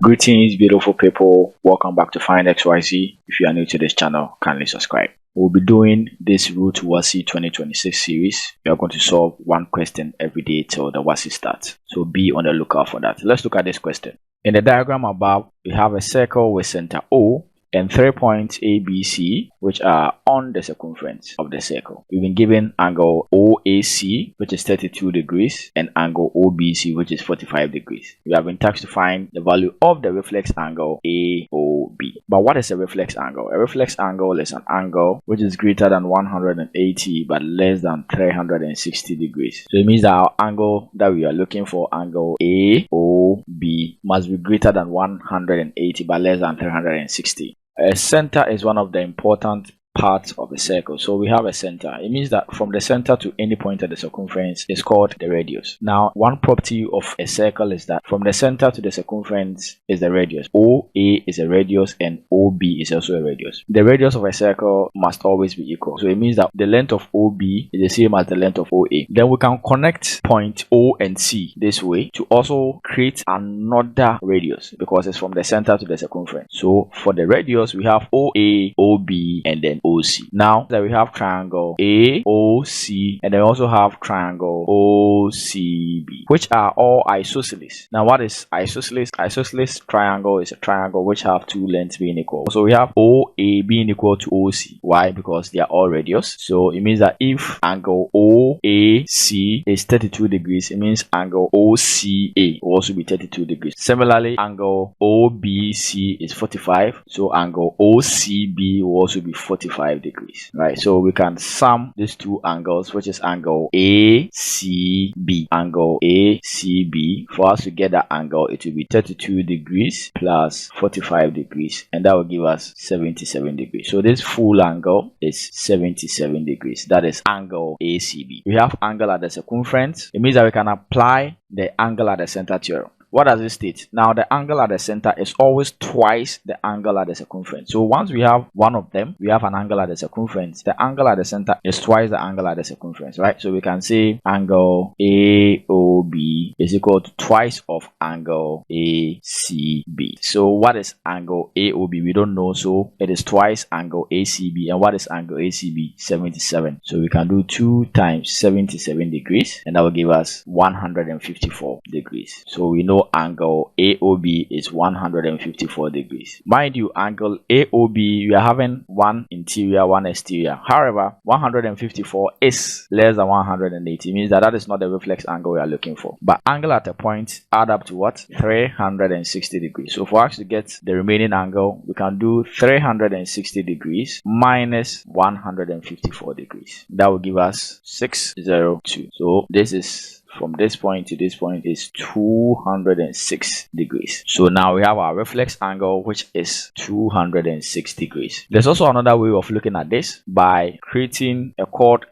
Greetings, beautiful people. Welcome back to Find XYZ. If you are new to this channel, kindly subscribe. We'll be doing this root WASSCE 2026 series. We are going to solve one question every day till the WASSCE starts. So be on the lookout for that. Let's look at this question. In the diagram above, we have a circle with center O and 3 points ABC, which are on the circumference of the circle. We've been given angle OAC, which is 32 degrees, and angle OBC, which is 45 degrees. We have been tasked to find the value of the reflex angle AOB. But what is a reflex angle? A reflex angle is an angle which is greater than 180 but less than 360 degrees. So it means that our angle that we are looking for, angle AOB, must be greater than 180 but less than 360. A center is one of the important parts of a circle. So we have a center. It means that from the center to any point of the circumference is called the radius. Now, one property of a circle is that from the center to the circumference is the radius. OA is a radius and OB is also a radius. The radius of a circle must always be equal. So it means that the length of OB is the same as the length of OA. Then we can connect point O and C this way to also create another radius because it's from the center to the circumference. So for the radius, we have OA, OB, and then OC. Now that we have triangle AOC and then also have triangle OCB, which are all isosceles. Now what is isosceles? Isosceles triangle is a triangle which have two lengths being equal. So we have OA being equal to OC. Why? Because they are all radius. So it means that if angle OAC is 32 degrees, it means angle OCA will also be 32 degrees. Similarly, angle OBC is 45. So angle OCB will also be 45 degrees, right? So we can sum these two angles, which is angle ACB, angle ACB. For us to get that angle, it will be 32 degrees plus 45 degrees, and that will give us 77 degrees. So this full angle is 77 degrees. That is angle ACB. We have angle at the circumference. It means that we can apply the angle at the center theorem. What does it state? Now, the angle at the center is always twice the angle at the circumference. So once we have one of them, we have an angle at the circumference. The angle at the center is twice the angle at the circumference, right? So we can say angle AOB is equal to twice of angle ACB. So what is angle AOB? We don't know, so it is twice angle ACB. And what is angle ACB? 77. So we can do 2 times 77 degrees, and that will give us 154 degrees. So we know angle AOB is 154 degrees. Mind you, angle AOB, we are having one interior, one exterior. However, 154 is less than 180. It means that is not the reflex angle we are looking for. But angle at a point add up to what? 360 degrees. So for us to get the remaining angle, we can do 360 degrees minus 154 degrees. That will give us 602. So this is from this point to this point is 206 degrees. So now we have our reflex angle, which is 206 degrees. There's also another way of looking at this by creating a chord.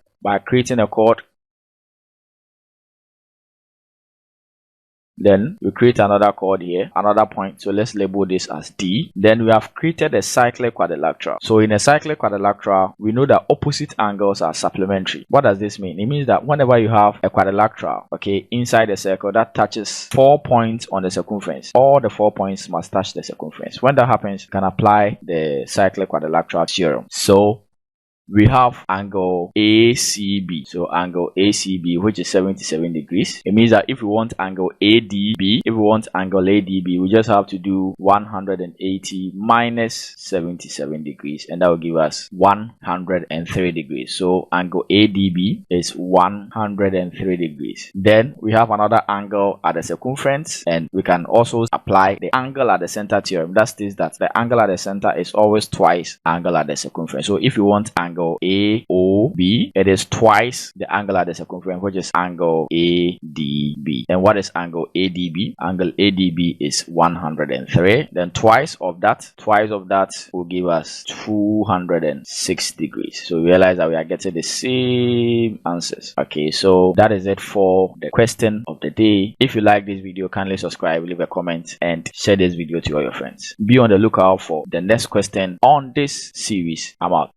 Then we create another chord here, another point. So let's label this as D. Then we have created a cyclic quadrilateral. So in a cyclic quadrilateral, we know that opposite angles are supplementary. What does this mean? It means that whenever you have a quadrilateral, okay, inside a circle that touches 4 points on the circumference, all the 4 points must touch the circumference. When that happens, you can apply the cyclic quadrilateral theorem. So we have angle ACB. So angle ACB, which is 77 degrees. It means that if we want angle ADB, we just have to do 180 minus 77 degrees, and that will give us 103 degrees. So angle ADB is 103 degrees. Then we have another angle at the circumference, and we can also apply the angle at the center theorem. That states that the angle at the center is always twice angle at the circumference. So if you want angle AOB, it is twice the angle at the circumference, which is angle ADB. And what is angle ADB? Angle ADB is 103. Then twice of that will give us 206 degrees. So realize that we are getting the same answers. Okay, so that is it for the question of the day. If you like this video, kindly subscribe, leave a comment, and share this video to all your friends. Be on the lookout for the next question on this series. I'm out.